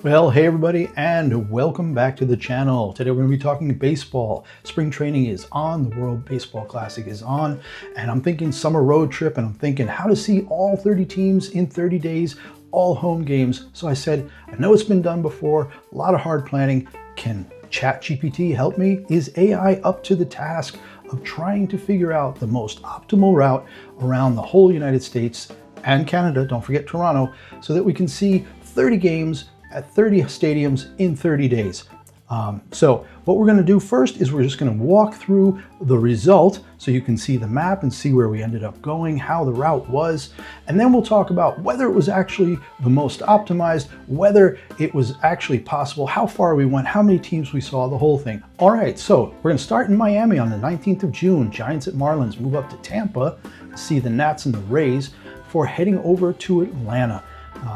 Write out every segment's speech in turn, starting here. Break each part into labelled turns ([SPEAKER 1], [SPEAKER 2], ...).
[SPEAKER 1] Well, hey everybody, and welcome back to the channel. Today we're going to be talking baseball. Spring training is on, the World Baseball Classic is on, and I'm thinking summer road trip, and I'm thinking how to see all 30 teams in 30 days, all home games. So I said, I know it's been done before, a lot of hard planning. Can ChatGPT help me? Is AI up to the task of trying to figure out the most optimal route around the whole United States and Canada, don't forget Toronto, so that we can see 30 games at 30 stadiums in 30 days. So what we're going to do first is we're just going to walk through the result so you can see the map and see where we ended up going, how the route was, and then we'll talk about whether it was actually the most optimized, whether it was actually possible, how far we went, how many teams we saw, the whole thing. All right, so we're going to start in Miami on the 19th of June. Giants at Marlins, move up to Tampa to see the Nats and the Rays before heading over to Atlanta.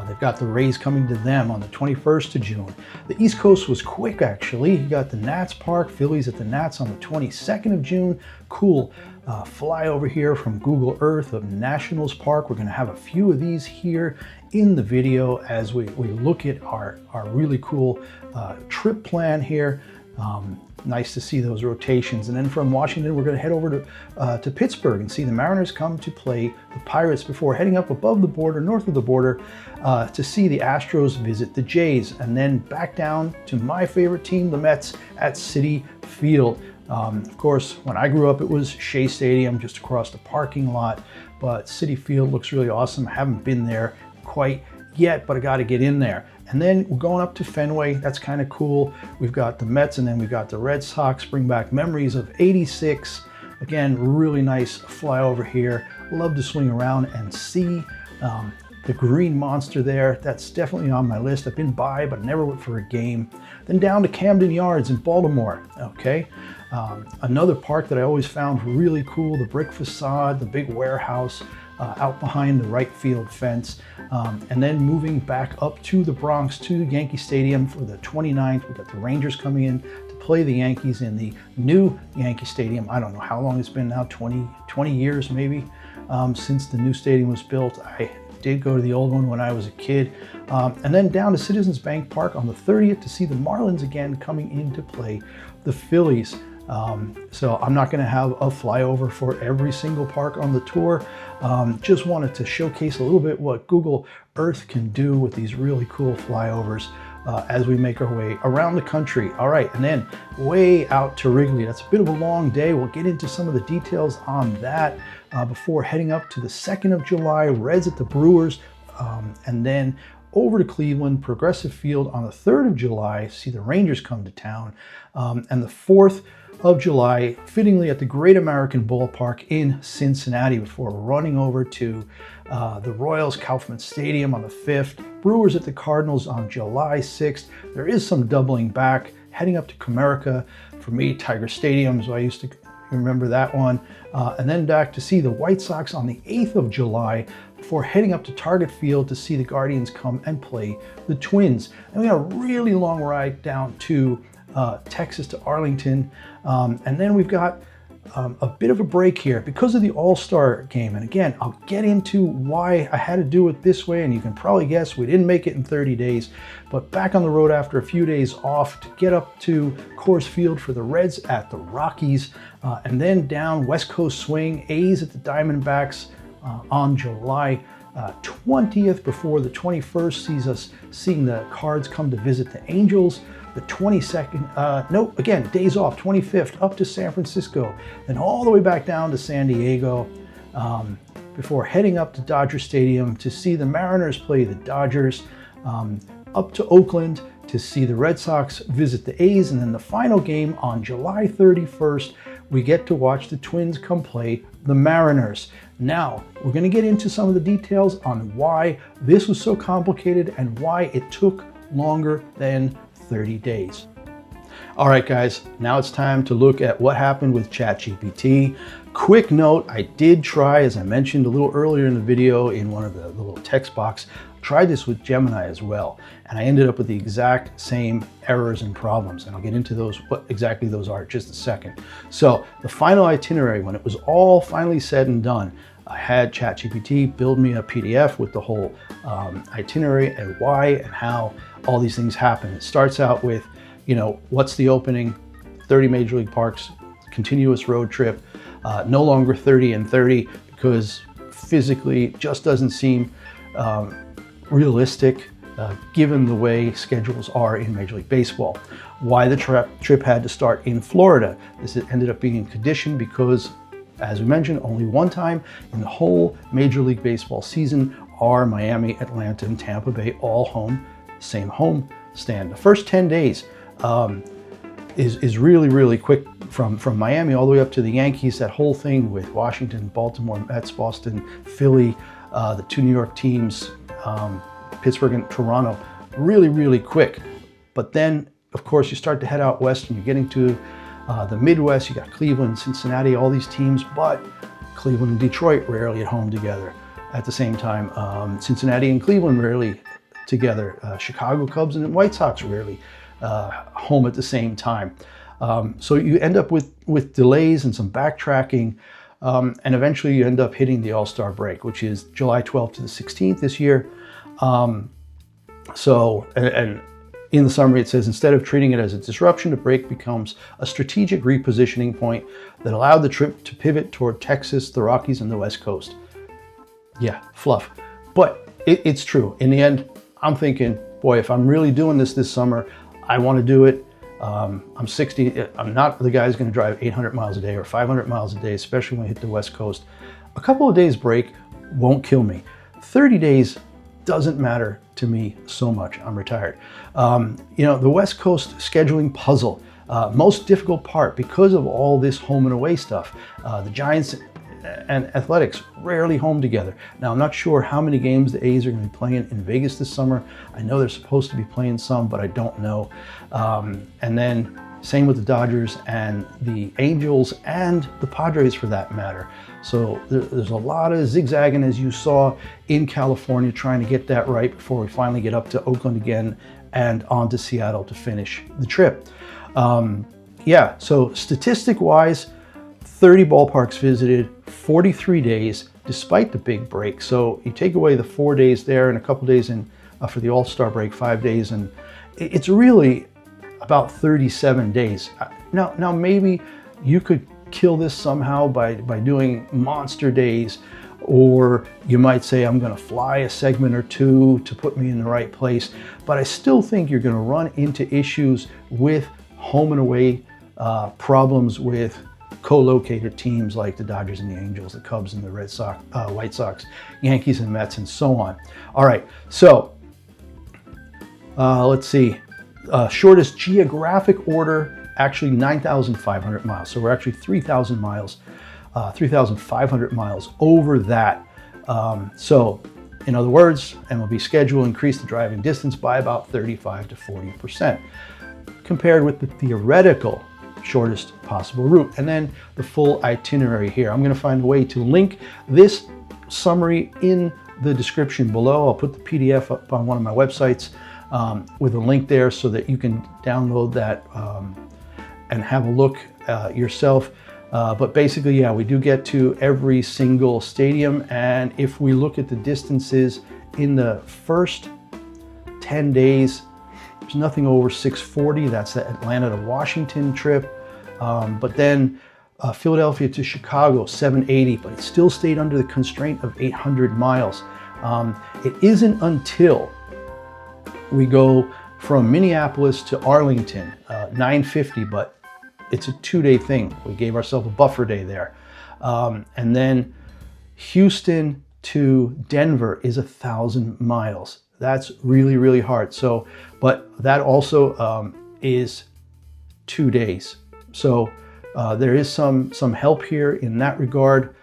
[SPEAKER 1] They've got the Rays coming to them on the 21st of June. The East Coast was quick, actually. You got the Nats Park, Phillies at the Nats on the 22nd of June. Cool flyover here from Google Earth of Nationals Park. We're going to have a few of these here in the video as we look at our really cool trip plan here. Nice to see those rotations. And then from Washington, we're going to head over to Pittsburgh and see the Mariners come to play the Pirates before heading up above the border, north of the border, to see the Astros visit the Jays. And then back down to my favorite team, the Mets, at Citi Field. Of course, when I grew up, it was Shea Stadium just across the parking lot. But Citi Field looks really awesome. I haven't been there quite yet, but I got to get in there. And then we're going up to Fenway. That's kind of cool. We've got the Mets and then we've got the Red Sox. Bring back memories of '86. Again, really nice flyover here. Love to swing around and see the green monster there. That's definitely on my list. I've been by, but never went for a game. Then down to Camden Yards in Baltimore. Okay. Another park that I always found really cool, the brick facade, the big warehouse out behind the right field fence. And then moving back up to the Bronx to Yankee Stadium for the 29th. We've got the Rangers coming in to play the Yankees in the new Yankee Stadium. I don't know how long it's been now, 20 years maybe, since the new stadium was built. I did go to the old one when I was a kid. And then down to Citizens Bank Park on the 30th to see the Marlins again coming in to play the Phillies. So I'm not going to have a flyover for every single park on the tour. Just wanted to showcase a little bit what Google Earth can do with these really cool flyovers as we make our way around the country. All right, and then way out to Wrigley. That's a bit of a long day. We'll get into some of the details on that before heading up to the 2nd of July, Reds at the Brewers, and then over to Cleveland, Progressive Field on the 3rd of July, see the Rangers come to town, and the 4th of July, fittingly at the Great American Ballpark in Cincinnati before running over to the Royals Kauffman Stadium on the 5th, Brewers at the Cardinals on July 6th. There is some doubling back, heading up to Comerica, for me, Tiger Stadium, so I used to remember that one, and then back to see the White Sox on the 8th of July before heading up to Target Field to see the Guardians come and play the Twins. And we got a really long ride down to Texas to Arlington, and then we've got a bit of a break here because of the All-Star game. And again, I'll get into why I had to do it this way, and you can probably guess we didn't make it in 30 days, but back on the road after a few days off to get up to Coors Field for the Reds at the Rockies, and then down West Coast swing, A's at the Diamondbacks on July 20th before the 21st sees us seeing the Cards come to visit the Angels. The 22nd, days off, 25th, up to San Francisco, then all the way back down to San Diego, before heading up to Dodger Stadium to see the Mariners play the Dodgers, up to Oakland to see the Red Sox visit the A's, and then the final game on July 31st, we get to watch the Twins come play the Mariners. Now, we're going to get into some of the details on why this was so complicated and why it took longer than 30 days. All right, guys, now it's time to look at what happened with ChatGPT. Quick note, I did try, as I mentioned a little earlier in the video in one of the little text box, tried this with Gemini as well, and I ended up with the exact same errors and problems, and I'll get into those, what exactly those are in just a second. So the final itinerary, when it was all finally said and done, I had ChatGPT build me a PDF with the whole itinerary and why and how all these things happen. It starts out with, what's the opening? 30 Major League Parks, continuous road trip, no longer 30 and 30 because physically it just doesn't seem realistic given the way schedules are in Major League Baseball. Why the trip had to start in Florida. This ended up being conditioned because, as we mentioned, only one time in the whole Major League Baseball season are Miami, Atlanta, and Tampa Bay all home, same home stand. The first 10 days is really, really quick from Miami all the way up to the Yankees, that whole thing with Washington, Baltimore, Mets, Boston, Philly, the two New York teams, Pittsburgh and Toronto, really, really quick. But then, of course, you start to head out west and you're getting to the Midwest. You got Cleveland, Cincinnati, all these teams, but Cleveland and Detroit rarely at home together at the same time. Cincinnati and Cleveland rarely together. Chicago Cubs and White Sox rarely home at the same time. So you end up with delays and some backtracking, and eventually you end up hitting the All-Star break, which is July 12th to the 16th this year. And in the summary it says, instead of treating it as a disruption, the break becomes a strategic repositioning point that allowed the trip to pivot toward Texas, the Rockies, and the West Coast. Yeah, fluff. But it's true. In the end, I'm thinking, boy, if I'm really doing this summer, I want to do it. I'm 60. I'm not the guy who's going to drive 800 miles a day or 500 miles a day, especially when I hit the West Coast. A couple of days break won't kill me. 30 days doesn't matter to me so much. I'm retired. The West Coast scheduling puzzle, most difficult part because of all this home and away stuff. The Giants and Athletics rarely home together. Now, I'm not sure how many games the A's are going to be playing in Vegas this summer. I know they're supposed to be playing some, but I don't know. And then same with the Dodgers and the Angels and the Padres for that matter. So there's a lot of zigzagging, as you saw in California, trying to get that right before we finally get up to Oakland again and on to Seattle to finish the trip. So statistic-wise, 30 ballparks visited, 43 days, despite the big break. So you take away the 4 days there and a couple days in for the All-Star break, 5 days, and it's really about 37 days. Now maybe you could kill this somehow by doing monster days, or you might say, I'm going to fly a segment or two to put me in the right place. But I still think you're going to run into issues with home and away problems with co-located teams like the Dodgers and the Angels, the Cubs and the White Sox, Yankees and Mets, and so on. All right, so let's see. Shortest geographic order, actually 9,500 miles. So we're actually 3,000 miles, 3,500 miles over that. So in other words, MLB schedule increased the driving distance by about 35 to 40%, compared with the theoretical shortest possible route. And then the full itinerary here. I'm going to find a way to link this summary in the description below. I'll put the PDF up on one of my websites with a link there so that you can download that and have a look yourself. But basically, yeah, we do get to every single stadium. And if we look at the distances in the first 10 days, there's nothing over 640. That's the Atlanta to Washington trip. But then Philadelphia to Chicago, 780, but it still stayed under the constraint of 800 miles. It isn't until we go from Minneapolis to Arlington, 950, but it's a 2-day thing. We gave ourselves a buffer day there. And then Houston to Denver is 1,000 miles. That's really, really hard. So, but that also is 2 days. So there is some help here in that regard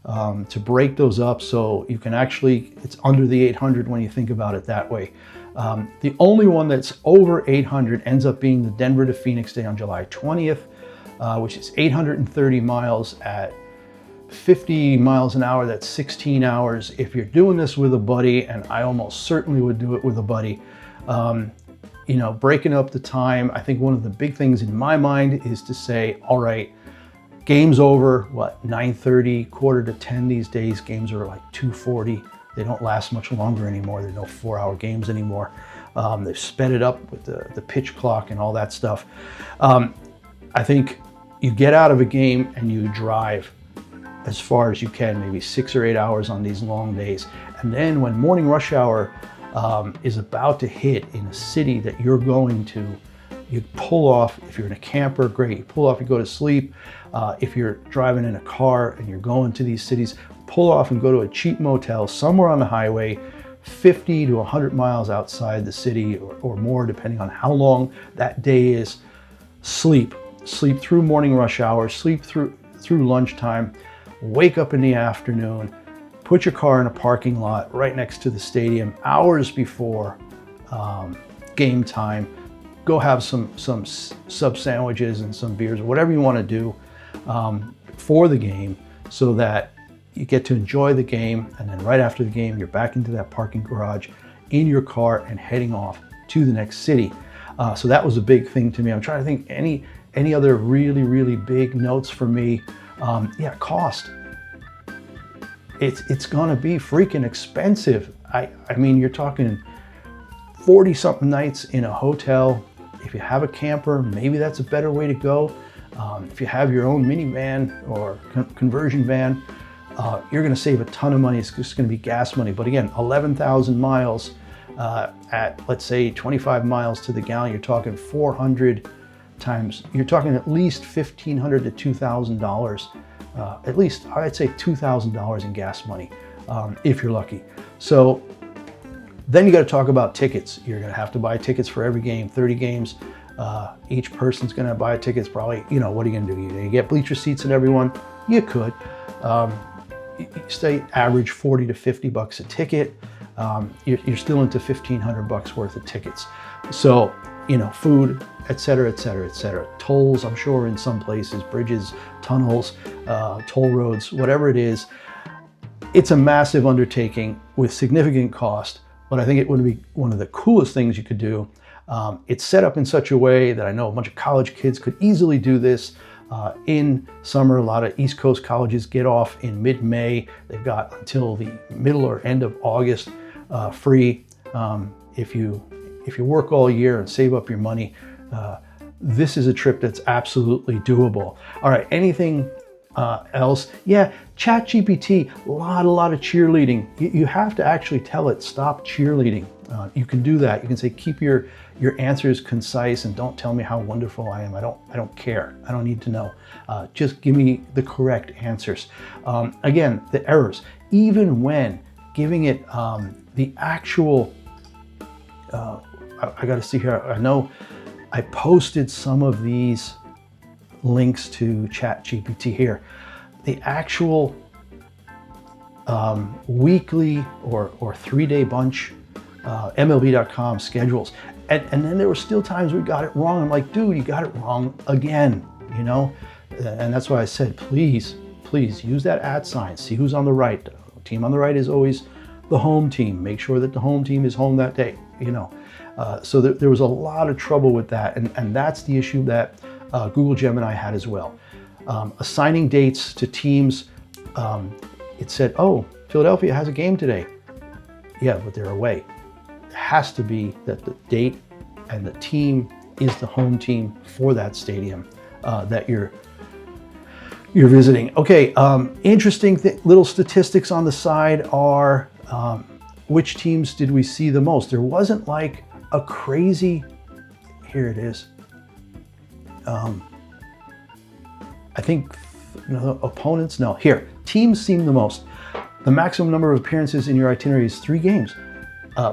[SPEAKER 1] to break those up. So you can actually, it's under the 800 when you think about it that way. The only one that's over 800 ends up being the Denver to Phoenix day on July 20th, which is 830 miles at 50 miles an hour. That's 16 hours. If you're doing this with a buddy, and I almost certainly would do it with a buddy, breaking up the time, I think one of the big things in my mind is to say, all right, game's over, 9:30, quarter to 10 these days. Games are like 2:40. They don't last much longer anymore. There are no 4-hour games anymore. They've sped it up with the pitch clock and all that stuff. I think you get out of a game and you drive as far as you can, maybe 6 or 8 hours on these long days. And then when morning rush hour is about to hit in a city that you're going to, you pull off. If you're in a camper, great. You pull off, you go to sleep. If you're driving in a car and you're going to these cities, pull off and go to a cheap motel somewhere on the highway, 50 to 100 miles outside the city or more, depending on how long that day is. Sleep through morning rush hour, sleep through lunchtime, wake up in the afternoon, put your car in a parking lot right next to the stadium hours before game time. Go have some sub sandwiches and some beers or whatever you want to do for the game, so that you get to enjoy the game, and then right after the game you're back into that parking garage in your car and heading off to the next city. So that was a big thing to me. I'm trying to think any other really big notes for me. Yeah, cost. It's gonna be freaking expensive. I mean, you're talking 40 something nights in a hotel. If you have a camper, maybe that's a better way to go. If you have your own minivan or conversion van, you're going to save a ton of money. It's just going to be gas money. But again, 11,000 miles at, let's say, 25 miles to the gallon, you're talking 400 times. You're talking at least $1,500 to $2,000. At least, I'd say $2,000 in gas money, if you're lucky. So then you got to talk about tickets. You're going to have to buy tickets for every game, 30 games. Each person's going to buy tickets probably. You know, what are you going to do? You get bleacher seats in everyone? You could. You say average 40 to 50 bucks a ticket. You're still into 1,500 bucks worth of tickets. So, you know, food, et cetera, et cetera, et cetera. Tolls, I'm sure in some places, bridges, tunnels, toll roads, whatever it is. It's a massive undertaking with significant cost, but I think it would be one of the coolest things you could do. It's set up in such a way that I know a bunch of college kids could easily do this. In summer, a lot of East Coast colleges get off in mid-May. They've got until the middle or end of August free. If you work all year and save up your money, this is a trip that's absolutely doable. All right, anything else? Yeah, ChatGPT, a lot of cheerleading. You have to actually tell it, stop cheerleading. You can do that. You can say, keep your answers concise and don't tell me how wonderful I am. I don't care. I don't need to know. Just give me the correct answers. Again, the errors. Even when giving it the actual, I got to see here. I know I posted some of these links to ChatGPT here. The actual weekly or 3-day bunch MLB.com schedules. And then there were still times we got it wrong. I'm like, dude, you got it wrong again, you know? And that's why I said, please use that @ sign. See who's on the right. The team on the right is always the home team. Make sure that the home team is home that day, you know? So there was a lot of trouble with that. And that's the issue that Google Gemini had as well. Assigning dates to teams, it said, oh, Philadelphia has a game today. Yeah, but they're away. It has to be that the date and the team is the home team for that stadium that you're visiting. Okay, interesting little statistics on the side are which teams did we see the most? There wasn't like a crazy, here it is. I think opponents, no, here, teams seem the most. The maximum number of appearances in your itinerary is 3 games.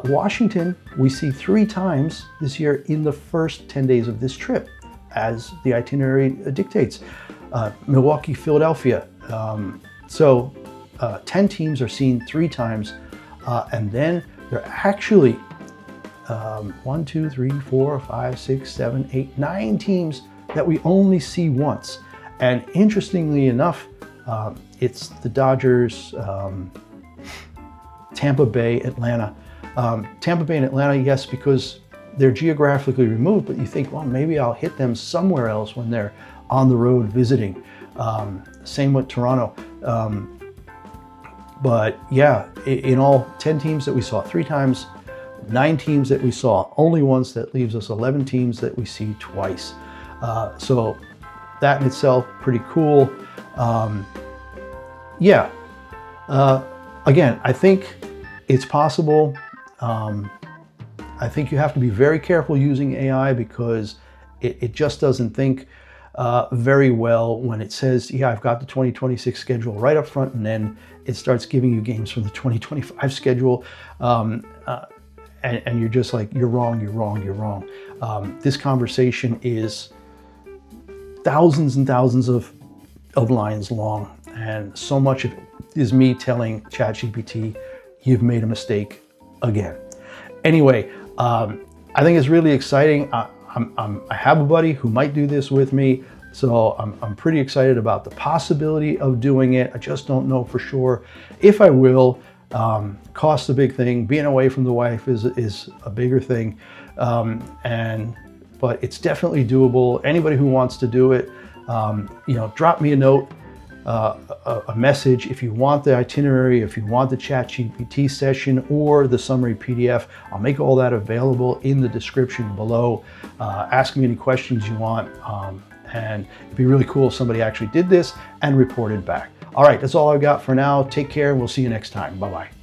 [SPEAKER 1] Washington, we see 3 times this year in the first 10 days of this trip, as the itinerary dictates. Milwaukee, Philadelphia. So 10 teams are seen 3 times, and then they're actually 1, 2, 3, 4, 5, 6, 7, 8, 9 teams that we only see once. And interestingly enough, it's the Dodgers, Tampa Bay, Atlanta. Tampa Bay and Atlanta, yes, because they're geographically removed, but you think, well, maybe I'll hit them somewhere else when they're on the road visiting. Same with Toronto. But yeah, in all 10 teams that we saw 3 times, 9 teams that we saw, only once. That leaves us 11 teams that we see twice. So that in itself, pretty cool. Again, I think it's possible. I think you have to be very careful using AI because it just doesn't think very well when it says, yeah, I've got the 2026 schedule right up front, and then it starts giving you games from the 2025 schedule. And you're just like, you're wrong, you're wrong, you're wrong. This conversation is thousands and thousands of lines long, and so much of it is me telling ChatGPT, you've made a mistake again. Anyway, I think it's really exciting. I have a buddy who might do this with me, so I'm pretty excited about the possibility of doing it. I just don't know for sure if I will. Cost a big thing. Being away from the wife is a bigger thing, but it's definitely doable. Anybody who wants to do it, drop me a note, a message if you want the itinerary, if you want the ChatGPT session or the summary PDF. I'll make all that available in the description below. Ask me any questions you want, and it'd be really cool if somebody actually did this and reported back. All right, that's all I've got for now. Take care, and we'll see you next time. Bye-bye.